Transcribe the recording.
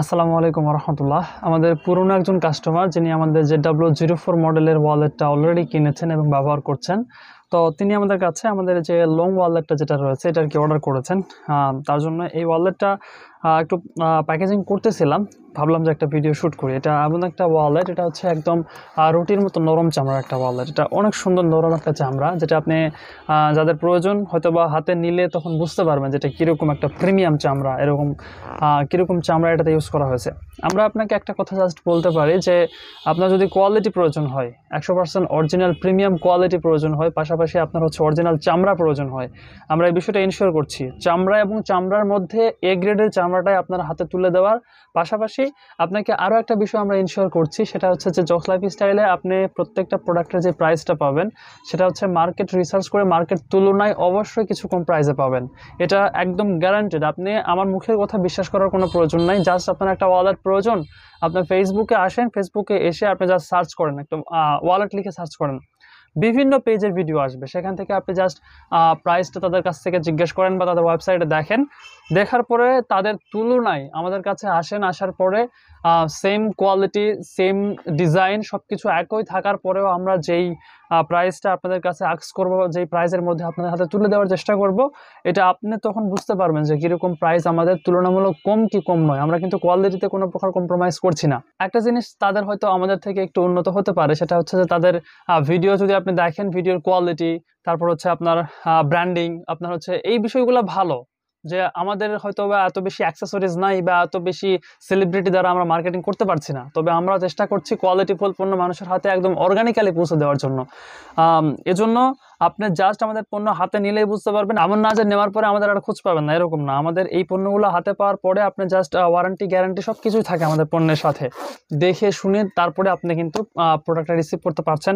আসসালামু আলাইকুম রহমতুল্লাহ। আমাদের পুরনো একজন কাস্টমার যিনি আমাদের ZW04 মডেলের ওয়ালেটটা অলরেডি কিনেছেন এবং ব্যবহার করছেন। তো তিনি আমাদের কাছে আমাদের যে লং ওয়ালেটটা যেটা রয়েছে এটা আর কি অর্ডার করেছেন। তার জন্য এই ওয়ালেটটা একটু প্যাকেজিং করতেছিলাম। ভাবলাম যে একটা ভিডিও শ্যুট করি। এটা এমন একটা ওয়ালেট, এটা হচ্ছে একদম রুটির মতো নরম চামড়ার একটা ওয়ালেট। এটা অনেক সুন্দর নরম একটা চামড়া, যেটা আপনি যাদের প্রয়োজন হয়তো বা হাতে নিলে তখন বুঝতে পারবেন যে এটা কীরকম একটা প্রিমিয়াম চামড়া, এরকম কীরকম চামড়া এটাতে ইউজ করা হয়েছে। আমরা আপনাকে একটা কথা জাস্ট বলতে পারি যে আপনার যদি কোয়ালিটি প্রয়োজন হয়, 100% অরিজিনাল প্রিমিয়াম কোয়ালিটি প্রয়োজন হয়, পাশাপাশি আপনার হচ্ছে অরিজিনাল চামড়া প্রয়োজন হয়, আমরা এই বিষয়টা ইনশিওর করছি। চামড়া এবং চামড়ার মধ্যে এ গ্রেডের চামড়াটাই আপনার হাতে তুলে দেওয়ার পাশাপাশি আপনাকে আরও একটা বিষয় আমরা ইনশিওর করছি, সেটা হচ্ছে যে জক্স লাইফস্টাইলে আপনি প্রত্যেকটা প্রোডাক্টের যে প্রাইসটা পাবেন সেটা হচ্ছে মার্কেট রিসার্চ করে মার্কেট তুলনায় অবশ্যই কিছু কম প্রাইসে পাবেন। এটা একদম গ্যারান্টেড। আপনি আমার মুখের কথা বিশ্বাস করার কোনো প্রয়োজন নাই। জাস্ট আপনার একটা ওয়ালেট প্রয়োজন, আপনার ফেসবুকে আসেন, ফেসবুকে এসে আপনি জাস্ট সার্চ করেন, একটা ওয়ালেট লিখে সার্চ করেন, বিভিন্ন পেজের ভিডিও আসবে, সেখান থেকে আপনি জাস্ট প্রাইসটা তাদের কাছ থেকে জিজ্ঞেস করেন বা তাদের ওয়েবসাইটে দেখেন। দেখার পরে তাদের তুলনায় আমাদের কাছে আসেন, আসার পরে সেম কোয়ালিটি, সেম ডিজাইন, সব কিছু একই থাকার পরেও আমরা যেই প্রাইসটা আপনাদের কাছে আস্ক করবো, যেই প্রাইসের মধ্যে আপনাদের হাতে তুলে দেওয়ার চেষ্টা করব, এটা আপনি তখন বুঝতে পারবেন যে কীরকম প্রাইস আমাদের তুলনামূলক কম কি কম নয়। আমরা কিন্তু কোয়ালিটিতে কোনো প্রকার কম্প্রোমাইজ করছি না। একটা জিনিস তাদের হয়তো আমাদের থেকে একটু উন্নত হতে পারে, সেটা হচ্ছে যে তাদের ভিডিও যদি আপনি দেখেন, ভিডিওর কোয়ালিটি, তারপর হচ্ছে আপনার ব্র্যান্ডিং, আপনার হচ্ছে এই বিষয়গুলো ভালো। যে আমাদের হয়তো বা এত বেশি অ্যাক্সেসরিজ নাই বা এত বেশি সেলিব্রিটি দ্বারা আমরা মার্কেটিং করতে পারছি না, তবে আমরা চেষ্টা করছি কোয়ালিটিফুল পণ্য মানুষের হাতে একদম অর্গানিক্যালি পৌঁছে দেওয়ার জন্য। এজন্য আপনি জাস্ট আমাদের পণ্য হাতে নিলেই বুঝতে পারবেন। এমন না যে নেওয়ার পরে আমাদের আর খোঁজ পাবেন না, এরকম না। আমাদের এই পণ্যগুলো হাতে পাওয়ার পরে আপনি জাস্ট ওয়ারেন্টি, গ্যারান্টি সব কিছুই থাকে আমাদের পণ্যের সাথে। দেখে শুনে তারপরে আপনি কিন্তু প্রোডাক্টটা রিসিভ করতে পারছেন।